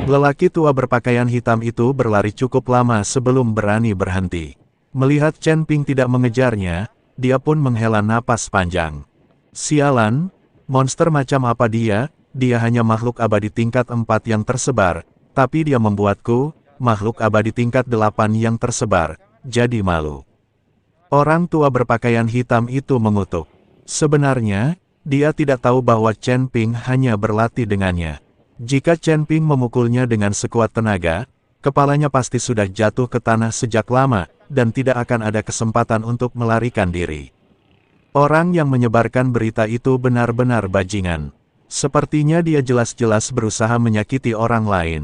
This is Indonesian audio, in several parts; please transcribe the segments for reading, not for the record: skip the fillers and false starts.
Lelaki tua berpakaian hitam itu berlari cukup lama sebelum berani berhenti. Melihat Chen Ping tidak mengejarnya, dia pun menghela napas panjang. Sialan, monster macam apa dia? Dia hanya makhluk abadi tingkat 4 yang tersebar, tapi dia membuatku, makhluk abadi tingkat 8 yang tersebar, jadi malu. Orang tua berpakaian hitam itu mengutuk. Sebenarnya, dia tidak tahu bahwa Chen Ping hanya berlatih dengannya. Jika Chen Ping memukulnya dengan sekuat tenaga, kepalanya pasti sudah jatuh ke tanah sejak lama, dan tidak akan ada kesempatan untuk melarikan diri. Orang yang menyebarkan berita itu benar-benar bajingan. Sepertinya dia jelas-jelas berusaha menyakiti orang lain.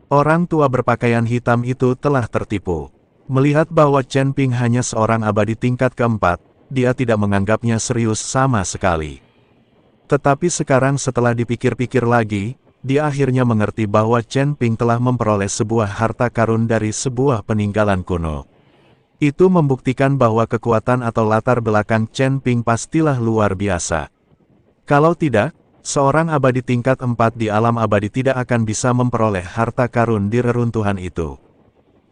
Orang tua berpakaian hitam itu telah tertipu. Melihat bahwa Chen Ping hanya seorang abadi tingkat keempat, dia tidak menganggapnya serius sama sekali. Tetapi sekarang setelah dipikir-pikir lagi, dia akhirnya mengerti bahwa Chen Ping telah memperoleh sebuah harta karun dari sebuah peninggalan kuno. Itu membuktikan bahwa kekuatan atau latar belakang Chen Ping pastilah luar biasa. Kalau tidak, seorang abadi tingkat 4 di alam abadi tidak akan bisa memperoleh harta karun di reruntuhan itu.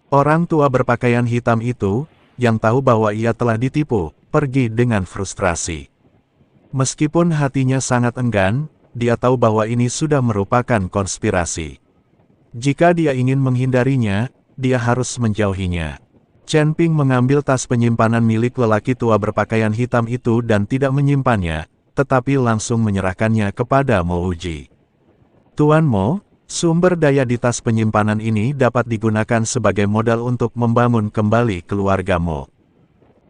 Orang tua berpakaian hitam itu, yang tahu bahwa ia telah ditipu, pergi dengan frustrasi. Meskipun hatinya sangat enggan, dia tahu bahwa ini sudah merupakan konspirasi. Jika dia ingin menghindarinya, dia harus menjauhinya. Chen Ping mengambil tas penyimpanan milik lelaki tua berpakaian hitam itu dan tidak menyimpannya, tetapi langsung menyerahkannya kepada Mo Wuji. Tuan Mo, sumber daya di tas penyimpanan ini dapat digunakan sebagai modal untuk membangun kembali keluarga Mo.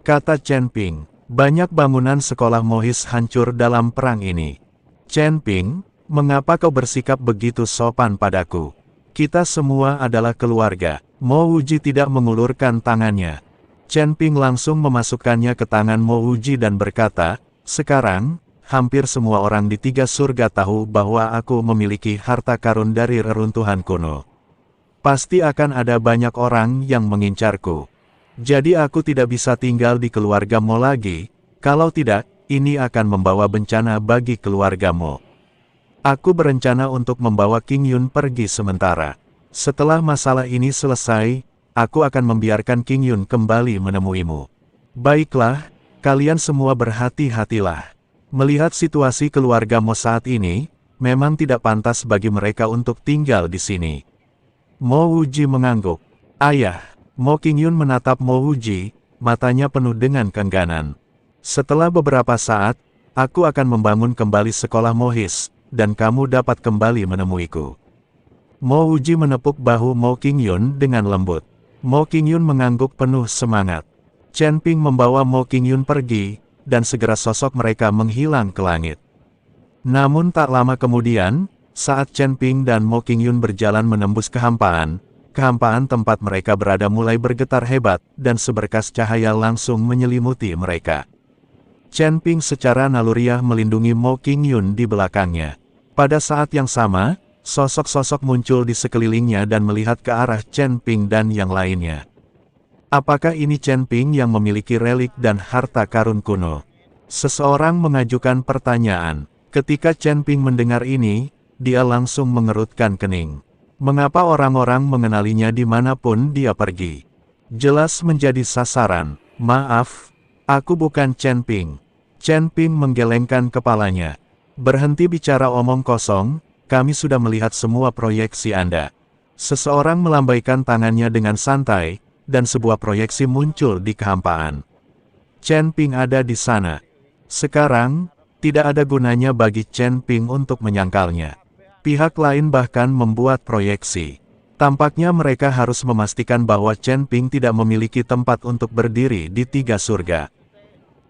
Kata Chen Ping, banyak bangunan sekolah Mohis hancur dalam perang ini. Chen Ping, mengapa kau bersikap begitu sopan padaku? Kita semua adalah keluarga. Mo Wuji tidak mengulurkan tangannya. Chen Ping langsung memasukkannya ke tangan Mo Wuji dan berkata, sekarang, hampir semua orang di 3 surga tahu bahwa aku memiliki harta karun dari reruntuhan kuno. Pasti akan ada banyak orang yang mengincarku. Jadi aku tidak bisa tinggal di keluarga Mo lagi, kalau tidak, ini akan membawa bencana bagi keluarga Mo. Aku berencana untuk membawa King Yun pergi sementara. Setelah masalah ini selesai, aku akan membiarkan King Yun kembali menemuimu. Baiklah, kalian semua berhati-hatilah. Melihat situasi keluarga Mo saat ini, memang tidak pantas bagi mereka untuk tinggal di sini. Mo Wuji mengangguk. Ayah, Mo King Yun menatap Mo Wuji, matanya penuh dengan keengganan. Setelah beberapa saat, aku akan membangun kembali sekolah Mohis, dan kamu dapat kembali menemuiku. Mo Wuji menepuk bahu Mo King Yun dengan lembut. Mo King Yun mengangguk penuh semangat. Chen Ping membawa Mo King Yun pergi, dan segera sosok mereka menghilang ke langit. Namun tak lama kemudian, saat Chen Ping dan Mo King Yun berjalan menembus kehampaan tempat mereka berada mulai bergetar hebat, dan seberkas cahaya langsung menyelimuti mereka. Chen Ping secara naluriah melindungi Mo King Yun di belakangnya. Pada saat yang sama, sosok-sosok muncul di sekelilingnya dan melihat ke arah Chen Ping dan yang lainnya. Apakah ini Chen Ping yang memiliki relik dan harta karun kuno? Seseorang mengajukan pertanyaan. Ketika Chen Ping mendengar ini, dia langsung mengerutkan kening. Mengapa orang-orang mengenalinya dimanapun dia pergi? Jelas menjadi sasaran. Maaf, aku bukan Chen Ping. Chen Ping menggelengkan kepalanya. Berhenti bicara omong kosong. Kami sudah melihat semua proyeksi Anda. Seseorang melambaikan tangannya dengan santai, dan sebuah proyeksi muncul di kehampaan. Chen Ping ada di sana. Sekarang, tidak ada gunanya bagi Chen Ping untuk menyangkalnya. Pihak lain bahkan membuat proyeksi. Tampaknya mereka harus memastikan bahwa Chen Ping tidak memiliki tempat untuk berdiri di 3 surga.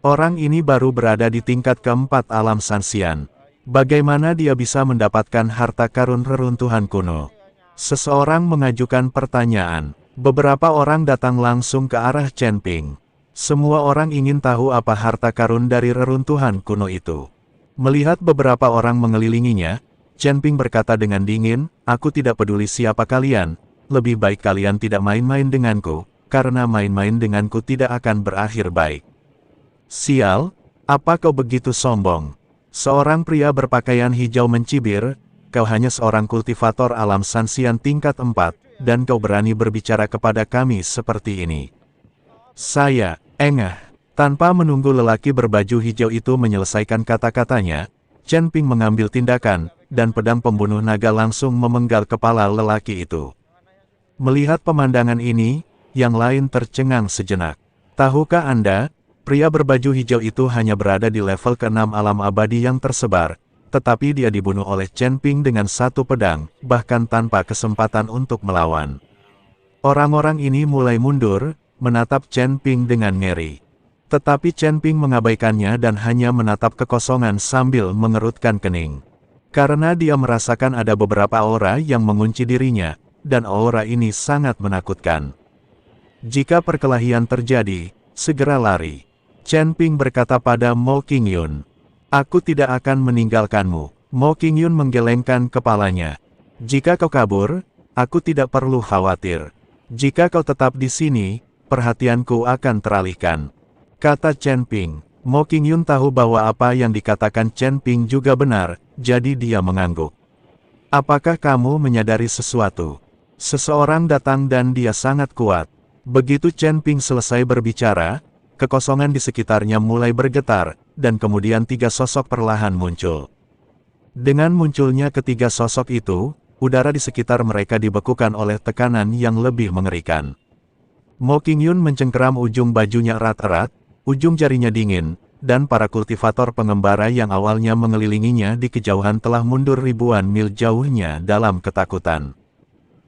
Orang ini baru berada di tingkat keempat alam Sanxian. Bagaimana dia bisa mendapatkan harta karun reruntuhan kuno? Seseorang mengajukan pertanyaan. Beberapa orang datang langsung ke arah Chen Ping. Semua orang ingin tahu apa harta karun dari reruntuhan kuno itu. Melihat beberapa orang mengelilinginya, Chen Ping berkata dengan dingin, aku tidak peduli siapa kalian, lebih baik kalian tidak main-main denganku, karena main-main denganku tidak akan berakhir baik. Sial, apa kau begitu sombong? Seorang pria berpakaian hijau mencibir, kau hanya seorang kultivator alam Sanxian tingkat 4, dan kau berani berbicara kepada kami seperti ini. Saya, engah. Tanpa menunggu lelaki berbaju hijau itu menyelesaikan kata-katanya, Chen Ping mengambil tindakan, dan pedang pembunuh naga langsung memenggal kepala lelaki itu. Melihat pemandangan ini, yang lain tercengang sejenak. Tahukah Anda, pria berbaju hijau itu hanya berada di level ke-6 alam abadi yang tersebar, tetapi dia dibunuh oleh Chen Ping dengan satu pedang, bahkan tanpa kesempatan untuk melawan. Orang-orang ini mulai mundur, menatap Chen Ping dengan ngeri. Tetapi Chen Ping mengabaikannya dan hanya menatap kekosongan sambil mengerutkan kening. Karena dia merasakan ada beberapa aura yang mengunci dirinya, dan aura ini sangat menakutkan. Jika perkelahian terjadi, segera lari. Chen Ping berkata pada Mo Qingyun. Aku tidak akan meninggalkanmu. Mo Qingyun menggelengkan kepalanya. Jika kau kabur, aku tidak perlu khawatir. Jika kau tetap di sini, perhatianku akan teralihkan. Kata Chen Ping. Mo Qingyun tahu bahwa apa yang dikatakan Chen Ping juga benar, jadi dia mengangguk. Apakah kamu menyadari sesuatu? Seseorang datang dan dia sangat kuat. Begitu Chen Ping selesai berbicara, kekosongan di sekitarnya mulai bergetar, dan kemudian tiga sosok perlahan muncul. Dengan munculnya ketiga sosok itu, udara di sekitar mereka dibekukan oleh tekanan yang lebih mengerikan. Mo Qingyun mencengkeram ujung bajunya erat-erat, ujung jarinya dingin, dan para kultivator pengembara yang awalnya mengelilinginya di kejauhan telah mundur ribuan mil jauhnya dalam ketakutan.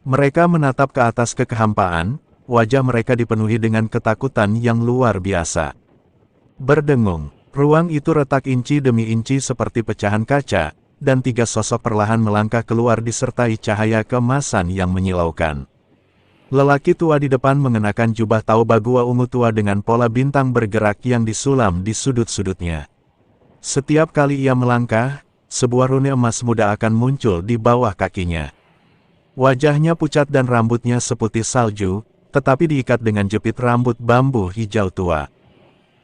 Mereka menatap ke atas ke kehampaan, wajah mereka dipenuhi dengan ketakutan yang luar biasa. Berdengung, ruang itu retak inci demi inci seperti pecahan kaca, dan tiga sosok perlahan melangkah keluar disertai cahaya keemasan yang menyilaukan. Lelaki tua di depan mengenakan jubah taoba gua ungu tua dengan pola bintang bergerak yang disulam di sudut-sudutnya. Setiap kali ia melangkah, sebuah rune emas muda akan muncul di bawah kakinya. Wajahnya pucat dan rambutnya seputih salju, tetapi diikat dengan jepit rambut bambu hijau tua.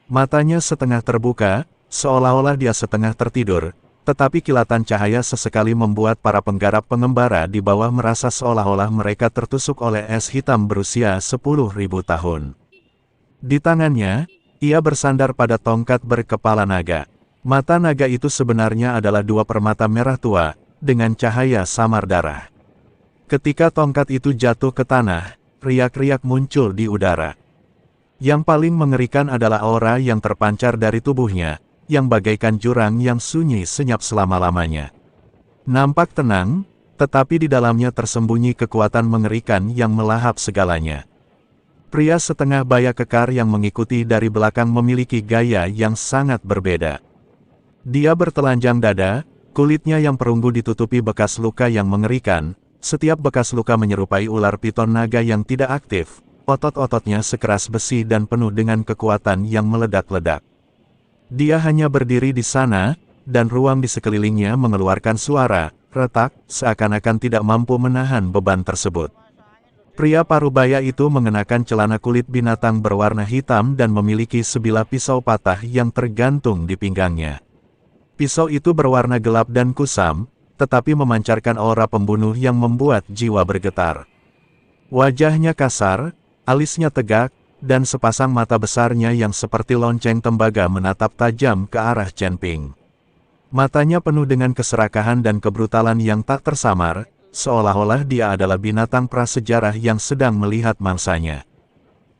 Matanya setengah terbuka, seolah-olah dia setengah tertidur, tetapi kilatan cahaya sesekali membuat para penggarap pengembara di bawah merasa seolah-olah mereka tertusuk oleh es hitam berusia 10.000 tahun. Di tangannya, ia bersandar pada tongkat berkepala naga. Mata naga itu sebenarnya adalah dua permata merah tua, dengan cahaya samar darah. Ketika tongkat itu jatuh ke tanah, riak-riak muncul di udara. Yang paling mengerikan adalah aura yang terpancar dari tubuhnya, yang bagaikan jurang yang sunyi senyap selama-lamanya. Nampak tenang, tetapi di dalamnya tersembunyi kekuatan mengerikan yang melahap segalanya. Pria setengah baya kekar yang mengikuti dari belakang memiliki gaya yang sangat berbeda. Dia bertelanjang dada, kulitnya yang perunggu ditutupi bekas luka yang mengerikan. Setiap bekas luka menyerupai ular piton naga yang tidak aktif, otot-ototnya sekeras besi dan penuh dengan kekuatan yang meledak-ledak. Dia hanya berdiri di sana, dan ruang di sekelilingnya mengeluarkan suara, retak, seakan-akan tidak mampu menahan beban tersebut. Pria parubaya itu mengenakan celana kulit binatang berwarna hitam dan memiliki sebilah pisau patah yang tergantung di pinggangnya. Pisau itu berwarna gelap dan kusam, tetapi memancarkan aura pembunuh yang membuat jiwa bergetar. Wajahnya kasar, alisnya tegak, dan sepasang mata besarnya yang seperti lonceng tembaga menatap tajam ke arah Chen Ping. Matanya penuh dengan keserakahan dan kebrutalan yang tak tersamar, seolah-olah dia adalah binatang prasejarah yang sedang melihat mangsanya.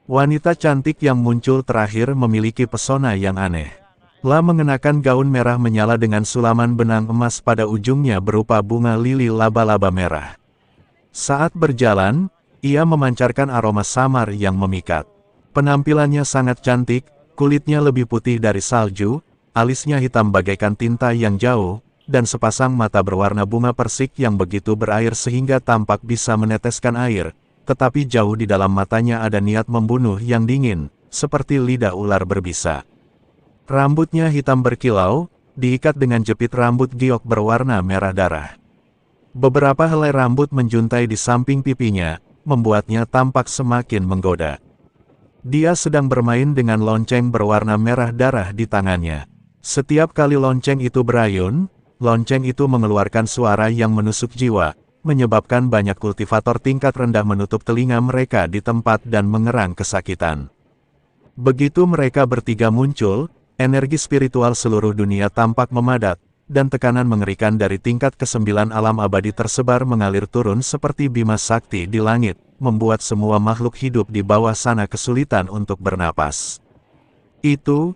Wanita cantik yang muncul terakhir memiliki pesona yang aneh. La mengenakan gaun merah menyala dengan sulaman benang emas pada ujungnya berupa bunga lili laba-laba merah. Saat berjalan, ia memancarkan aroma samar yang memikat. Penampilannya sangat cantik, kulitnya lebih putih dari salju, alisnya hitam bagaikan tinta yang jauh, dan sepasang mata berwarna bunga persik yang begitu berair sehingga tampak bisa meneteskan air, tetapi jauh di dalam matanya ada niat membunuh yang dingin, seperti lidah ular berbisa. Rambutnya hitam berkilau, diikat dengan jepit rambut giok berwarna merah darah. Beberapa helai rambut menjuntai di samping pipinya, membuatnya tampak semakin menggoda. Dia sedang bermain dengan lonceng berwarna merah darah di tangannya. Setiap kali lonceng itu berayun, lonceng itu mengeluarkan suara yang menusuk jiwa, menyebabkan banyak kultivator tingkat rendah menutup telinga mereka di tempat dan mengerang kesakitan. Begitu mereka bertiga muncul, energi spiritual seluruh dunia tampak memadat, dan tekanan mengerikan dari tingkat ke-9 alam abadi tersebar mengalir turun seperti bima sakti di langit, membuat semua makhluk hidup di bawah sana kesulitan untuk bernapas. Itu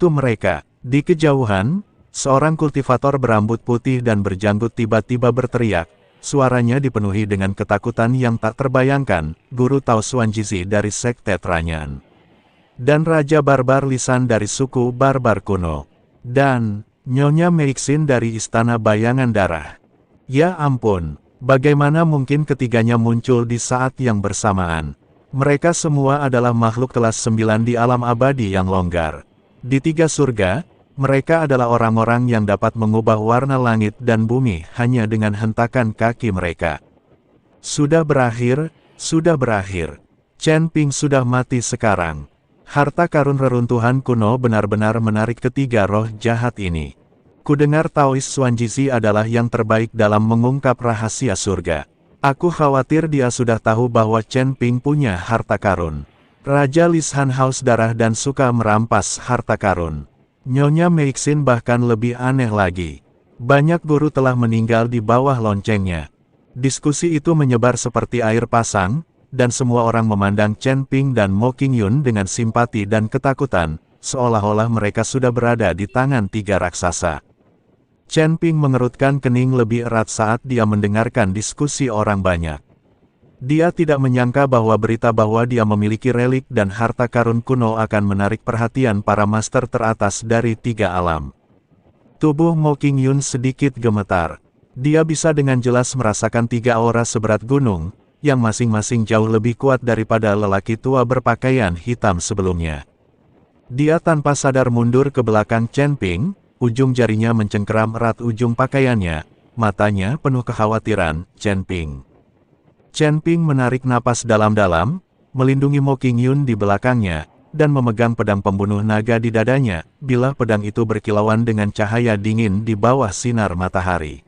mereka. Di kejauhan, seorang kultivator berambut putih dan berjanggut tiba-tiba berteriak, suaranya dipenuhi dengan ketakutan yang tak terbayangkan, Guru Tao Xuanjizi dari Sekte Tranyan. Dan Raja Barbar Lisan dari suku Barbar kuno. Dan Nyonya Meixin dari Istana Bayangan Darah. Ya ampun, bagaimana mungkin ketiganya muncul di saat yang bersamaan? Mereka semua adalah makhluk kelas 9 di alam abadi yang longgar. Di 3 surga, mereka adalah orang-orang yang dapat mengubah warna langit dan bumi hanya dengan hentakan kaki mereka. Sudah berakhir, sudah berakhir. Chen Ping sudah mati sekarang. Harta karun reruntuhan kuno benar-benar menarik ketiga roh jahat ini. Kudengar Taois Xuanjizi adalah yang terbaik dalam mengungkap rahasia surga. Aku khawatir dia sudah tahu bahwa Chen Ping punya harta karun. Raja Lisan haus darah dan suka merampas harta karun. Nyonya Meixin bahkan lebih aneh lagi. Banyak guru telah meninggal di bawah loncengnya. Diskusi itu menyebar seperti air pasang, dan semua orang memandang Chen Ping dan Mo Qingyun dengan simpati dan ketakutan, seolah-olah mereka sudah berada di tangan 3 raksasa. Chen Ping mengerutkan kening lebih erat saat dia mendengarkan diskusi orang banyak. Dia tidak menyangka bahwa berita bahwa dia memiliki relik dan harta karun kuno akan menarik perhatian para master teratas dari 3 alam. Tubuh Mo Qingyun sedikit gemetar. Dia bisa dengan jelas merasakan 3 aura seberat gunung, yang masing-masing jauh lebih kuat daripada lelaki tua berpakaian hitam sebelumnya. Dia tanpa sadar mundur ke belakang Chen Ping, ujung jarinya mencengkeram erat ujung pakaiannya, matanya penuh kekhawatiran, Chen Ping. Chen Ping menarik napas dalam-dalam, melindungi Mo Qingyun di belakangnya, dan memegang pedang pembunuh naga di dadanya, bila pedang itu berkilauan dengan cahaya dingin di bawah sinar matahari.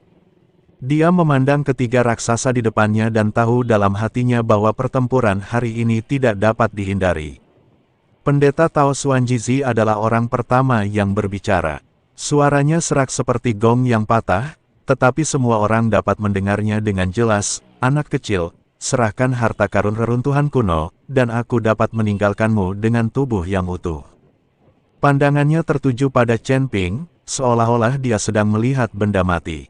Dia memandang ketiga raksasa di depannya dan tahu dalam hatinya bahwa pertempuran hari ini tidak dapat dihindari. Pendeta Tao Xuanjizi adalah orang pertama yang berbicara. Suaranya serak seperti gong yang patah, tetapi semua orang dapat mendengarnya dengan jelas. Anak kecil, serahkan harta karun reruntuhan kuno, dan aku dapat meninggalkanmu dengan tubuh yang utuh. Pandangannya tertuju pada Chen Ping, seolah-olah dia sedang melihat benda mati.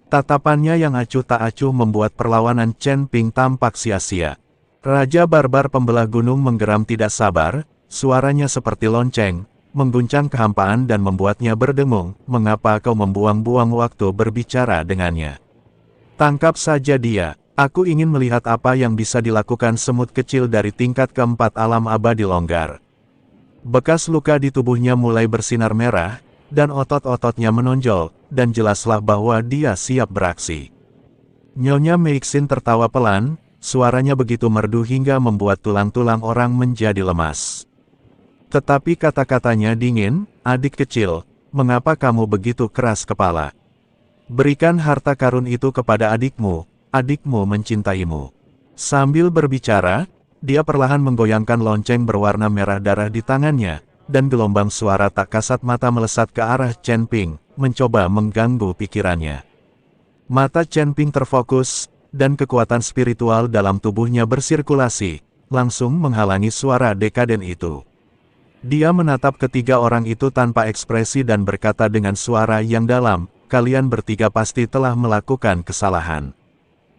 Tatapannya yang acuh tak acuh membuat perlawanan Chen Ping tampak sia-sia. Raja Barbar Pembelah Gunung menggeram tidak sabar, suaranya seperti lonceng, mengguncang kehampaan dan membuatnya berdengung, mengapa kau membuang-buang waktu berbicara dengannya? Tangkap saja dia, aku ingin melihat apa yang bisa dilakukan semut kecil dari tingkat keempat alam abadi longgar. Bekas luka di tubuhnya mulai bersinar merah, dan otot-ototnya menonjol, dan jelaslah bahwa dia siap beraksi. Nyonya Meixin tertawa pelan, suaranya begitu merdu hingga membuat tulang-tulang orang menjadi lemas. Tetapi kata-katanya dingin, adik kecil, mengapa kamu begitu keras kepala? Berikan harta karun itu kepada adikmu, adikmu mencintaimu. Sambil berbicara, dia perlahan menggoyangkan lonceng berwarna merah darah di tangannya, dan gelombang suara tak kasat mata melesat ke arah Chen Ping, mencoba mengganggu pikirannya. Mata Chen Ping terfokus, dan kekuatan spiritual dalam tubuhnya bersirkulasi, langsung menghalangi suara dekaden itu. Dia menatap ketiga orang itu tanpa ekspresi dan berkata dengan suara yang dalam, kalian bertiga pasti telah melakukan kesalahan.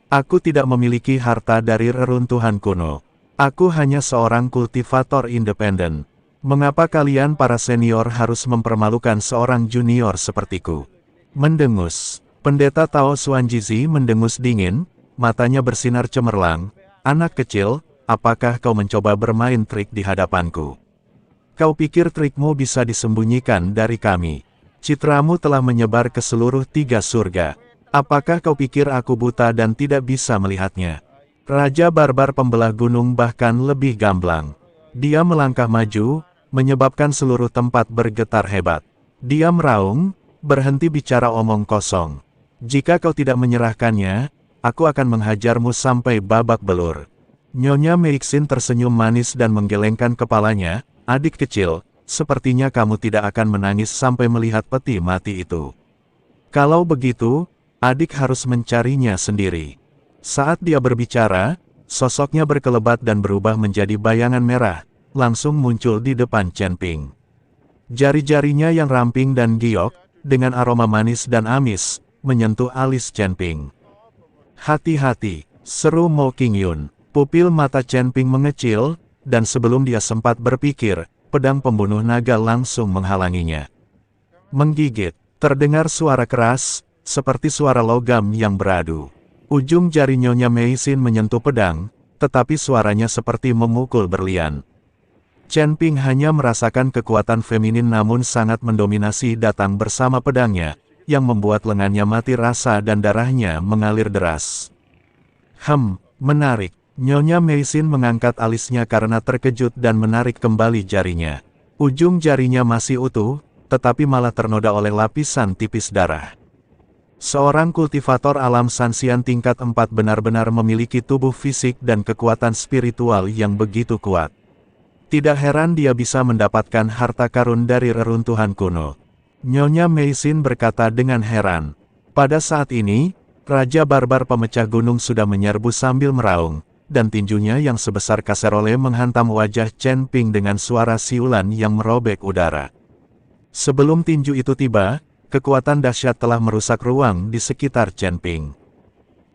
Aku tidak memiliki harta dari reruntuhan kuno. Aku hanya seorang kultivator independen. Mengapa kalian para senior harus mempermalukan seorang junior sepertiku? Mendengus. Pendeta Tao Xuanjizi mendengus dingin, matanya bersinar cemerlang. Anak kecil, apakah kau mencoba bermain trik di hadapanku? Kau pikir trikmu bisa disembunyikan dari kami? Citramu telah menyebar ke seluruh 3 surga. Apakah kau pikir aku buta dan tidak bisa melihatnya? Raja Barbar Pembelah Gunung bahkan lebih gamblang. Dia melangkah maju, menyebabkan seluruh tempat bergetar hebat. Dia meraung, Berhenti bicara omong kosong. Jika kau tidak menyerahkannya, aku akan menghajarmu sampai babak belur. Nyonya Meixin tersenyum manis dan menggelengkan kepalanya. Adik kecil, sepertinya kamu tidak akan menangis sampai melihat peti mati itu. Kalau begitu, adik harus mencarinya sendiri. Saat dia berbicara, sosoknya berkelebat dan berubah menjadi bayangan merah, langsung muncul di depan Chen Ping. Jari-jarinya yang ramping dan giok, dengan aroma manis dan amis, menyentuh alis Chen Ping. Hati-hati, seru Mo Qingyun. Pupil mata Chen Ping mengecil, dan sebelum dia sempat berpikir, pedang pembunuh naga langsung menghalanginya. Menggigit, terdengar suara keras, seperti suara logam yang beradu. Ujung jari Nyonya Meixin menyentuh pedang, tetapi suaranya seperti memukul berlian. Chen Ping hanya merasakan kekuatan feminin namun sangat mendominasi datang bersama pedangnya, yang membuat lengannya mati rasa dan darahnya mengalir deras. Menarik. Nyonya Meixin mengangkat alisnya karena terkejut dan menarik kembali jarinya. Ujung jarinya masih utuh, tetapi malah ternoda oleh lapisan tipis darah. Seorang kultivator alam Sanxian tingkat 4 benar-benar memiliki tubuh fisik dan kekuatan spiritual yang begitu kuat. Tidak heran dia bisa mendapatkan harta karun dari reruntuhan kuno. Nyonya Meixin berkata dengan heran. Pada saat ini, Raja Barbar pemecah gunung sudah menyerbu sambil meraung, dan tinjunya yang sebesar kaserole menghantam wajah Chen Ping dengan suara siulan yang merobek udara. Sebelum tinju itu tiba, kekuatan dahsyat telah merusak ruang di sekitar Chen Ping.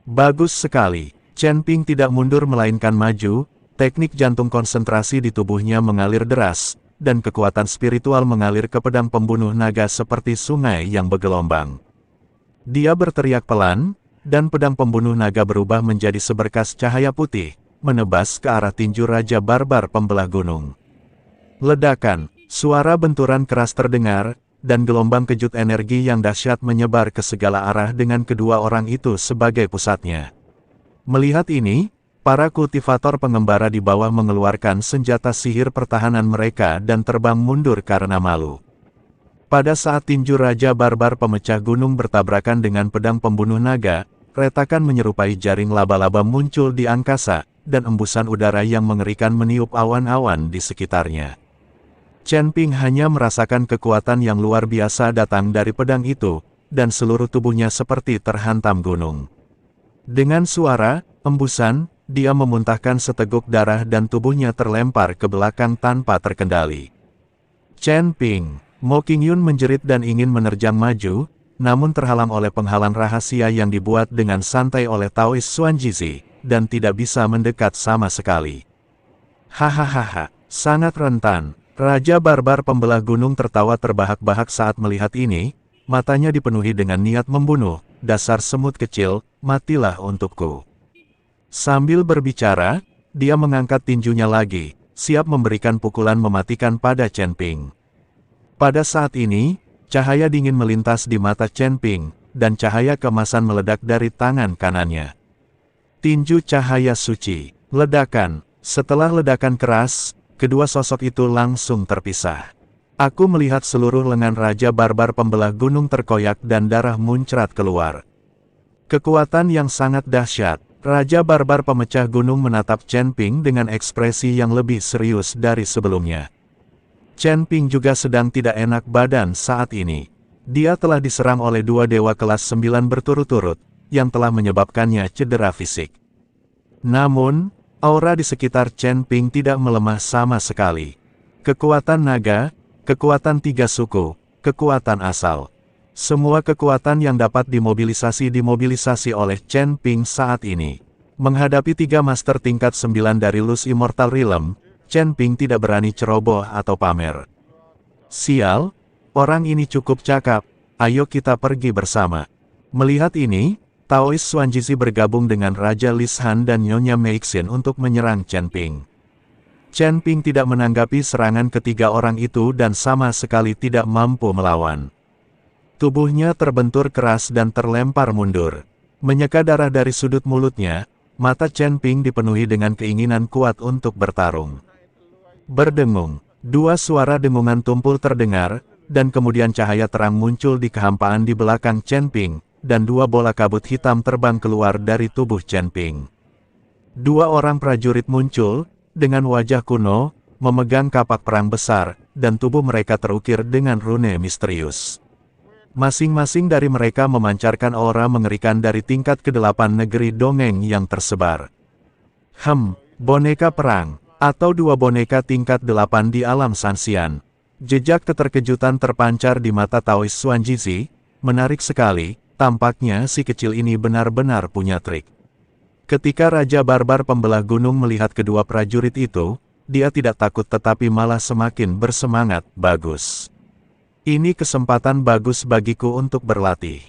Bagus sekali, Chen Ping tidak mundur melainkan maju. Teknik jantung konsentrasi di tubuhnya mengalir deras, dan kekuatan spiritual mengalir ke pedang pembunuh naga seperti sungai yang bergelombang. Dia berteriak pelan, dan pedang pembunuh naga berubah menjadi seberkas cahaya putih, menebas ke arah tinju Raja Barbar pembelah gunung. Ledakan, suara benturan keras terdengar, dan gelombang kejut energi yang dahsyat menyebar ke segala arah dengan kedua orang itu sebagai pusatnya. Melihat ini, para kultivator pengembara di bawah mengeluarkan senjata sihir pertahanan mereka dan terbang mundur karena malu. Pada saat tinju Raja Barbar pemecah gunung bertabrakan dengan pedang pembunuh naga, retakan menyerupai jaring laba-laba muncul di angkasa, dan embusan udara yang mengerikan meniup awan-awan di sekitarnya. Chen Ping hanya merasakan kekuatan yang luar biasa datang dari pedang itu, dan seluruh tubuhnya seperti terhantam gunung. Dengan suara, embusan, dia memuntahkan seteguk darah dan tubuhnya terlempar ke belakang tanpa terkendali. Chen Ping, Mo Qingyun menjerit dan ingin menerjang maju, namun terhalang oleh penghalang rahasia yang dibuat dengan santai oleh Taoist Xuanjizi, dan tidak bisa mendekat sama sekali. Hahaha, sangat rentan. Raja Barbar pembelah gunung tertawa terbahak-bahak saat melihat ini, matanya dipenuhi dengan niat membunuh. Dasar semut kecil, matilah untukku. Sambil berbicara, dia mengangkat tinjunya lagi, siap memberikan pukulan mematikan pada Chen Ping. Pada saat ini, cahaya dingin melintas di mata Chen Ping, dan cahaya keemasan meledak dari tangan kanannya. Tinju cahaya suci, ledakan. Setelah ledakan keras, kedua sosok itu langsung terpisah. Aku melihat seluruh lengan Raja Barbar pembelah gunung terkoyak dan darah muncrat keluar. Kekuatan yang sangat dahsyat. Raja Barbar pemecah gunung menatap Chen Ping dengan ekspresi yang lebih serius dari sebelumnya. Chen Ping juga sedang tidak enak badan saat ini. Dia telah diserang oleh dua dewa kelas 9 berturut-turut, yang telah menyebabkannya cedera fisik. Namun, aura di sekitar Chen Ping tidak melemah sama sekali. Kekuatan naga, kekuatan tiga suku, kekuatan asal. Semua kekuatan yang dapat dimobilisasi oleh Chen Ping saat ini. Menghadapi tiga master tingkat 9 dari Luz Immortal Realm, Chen Ping tidak berani ceroboh atau pamer. Sial, orang ini cukup cakap, ayo kita pergi bersama. Melihat ini, Taoist Xuanjizi bergabung dengan Raja Lishan dan Nyonya Meixin untuk menyerang Chen Ping. Chen Ping tidak menanggapi serangan ketiga orang itu dan sama sekali tidak mampu melawan. Tubuhnya terbentur keras dan terlempar mundur. Menyeka darah dari sudut mulutnya, mata Chen Ping dipenuhi dengan keinginan kuat untuk bertarung. Berdengung, dua suara dengungan tumpul terdengar, dan kemudian cahaya terang muncul di kehampaan di belakang Chen Ping, dan dua bola kabut hitam terbang keluar dari tubuh Chen Ping. Dua orang prajurit muncul, dengan wajah kuno, memegang kapak perang besar, dan tubuh mereka terukir dengan rune misterius. Masing-masing dari mereka memancarkan aura mengerikan dari tingkat ke-8 negeri dongeng yang tersebar. Boneka perang, atau dua boneka tingkat 8 di alam Sanxian. Jejak keterkejutan terpancar di mata Taois Xuanjizi, menarik sekali, tampaknya si kecil ini benar-benar punya trik. Ketika Raja Barbar Pembelah Gunung melihat kedua prajurit itu, dia tidak takut tetapi malah semakin bersemangat. Bagus. Ini kesempatan bagus bagiku untuk berlatih.